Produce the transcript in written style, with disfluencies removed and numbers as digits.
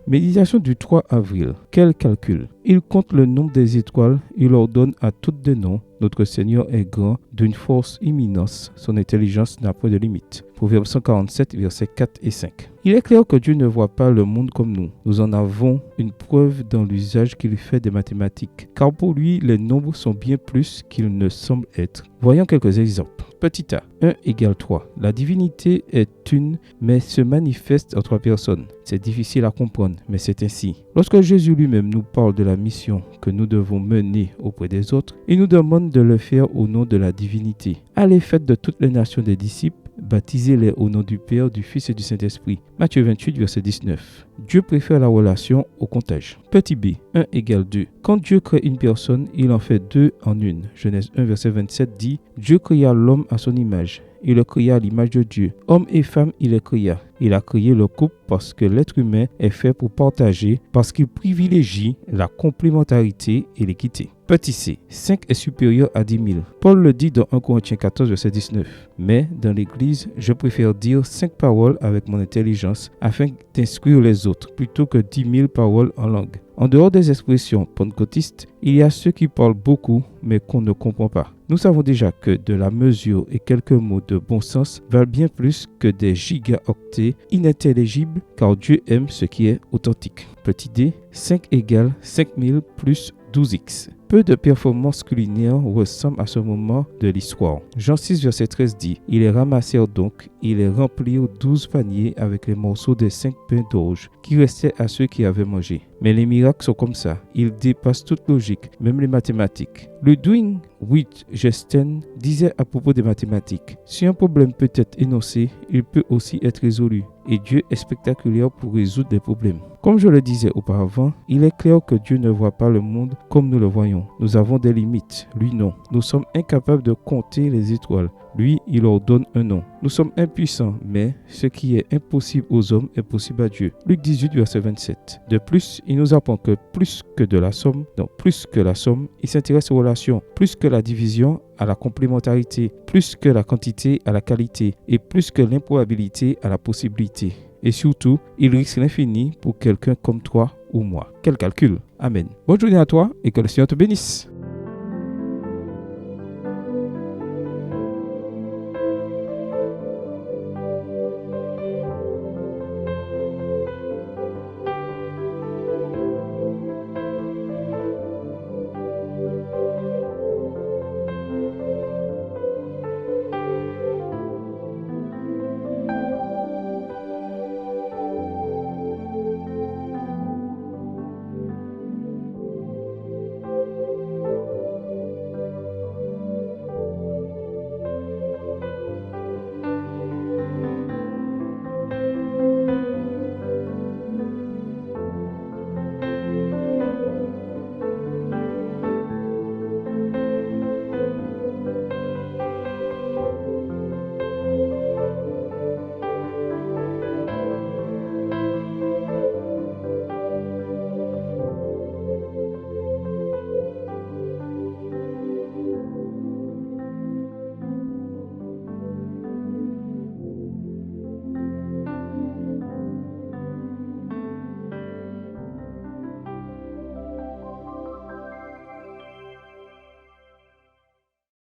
Méditation du 3 avril. Quel calcul! Il compte le nombre des étoiles, il leur donne à toutes des noms. Notre Seigneur est grand, d'une force immense, son intelligence n'a point de limite. Proverbe 147, versets 4 et 5. Il est clair que Dieu ne voit pas le monde comme nous. Nous en avons une preuve dans l'usage qu'il fait des mathématiques, car pour lui, les nombres sont bien plus qu'ils ne semblent être. Voyons quelques exemples. Petit a, 1 égale 3. La divinité est une, mais se manifeste en 3 personnes. C'est difficile à comprendre, mais c'est ainsi. Lorsque Jésus lui-même nous parle de la mission que nous devons mener auprès des autres, il nous demande de le faire au nom de la divinité. Allez, faites de toutes les nations des disciples, baptisez-les au nom du Père, du Fils et du Saint-Esprit. Matthieu 28, verset 19. Dieu préfère la relation au comptage. Petit b, 1 égale 2. Quand Dieu crée une personne, il en fait deux en une. Genèse 1, verset 27 dit « Dieu créa l'homme à son image. Il le créa à l'image de Dieu. Homme et femme, il les créa. Il a créé le couple parce que l'être humain est fait pour partager, parce qu'il privilégie la complémentarité et l'équité. Petit c, 5 est supérieur à 10 000. Paul le dit dans 1 Corinthiens 14, verset 19. Mais dans l'Église, je préfère dire 5 paroles avec mon intelligence afin d'instruire les autres, plutôt que 10 000 paroles en langue. En dehors des expressions pentecôtistes, il y a ceux qui parlent beaucoup, mais qu'on ne comprend pas. Nous savons déjà que de la mesure et quelques mots de bon sens valent bien plus que des gigaoctets inintelligibles, car Dieu aime ce qui est authentique. Petit d, 5 égale 5000 plus 12x. Peu de performances culinaires ressemblent à ce moment de l'histoire. Jean 6, verset 13 dit « Ils les ramassèrent donc, ils les remplirent 12 paniers avec les morceaux des 5 pains d'orge qui restaient à ceux qui avaient mangé. » Mais les miracles sont comme ça, ils dépassent toute logique, même les mathématiques. Ludwig Wittgenstein disait à propos des mathématiques « Si un problème peut être énoncé, il peut aussi être résolu. Et Dieu est spectaculaire pour résoudre des problèmes. » Comme je le disais auparavant, il est clair que Dieu ne voit pas le monde comme nous le voyons. Nous avons des limites, lui non. Nous sommes incapables de compter les étoiles. Lui, il leur donne un nom. Nous sommes impuissants, mais ce qui est impossible aux hommes est possible à Dieu. Luc 18, verset 27. De plus, il nous apprend que plus que la somme, il s'intéresse aux relations, plus que la division, à la complémentarité, plus que la quantité, à la qualité, et plus que l'improbabilité, à la possibilité. Et surtout, il risque l'infini pour quelqu'un comme toi ou moi. Quel calcul! Amen. Bonne journée à toi et que le Seigneur te bénisse.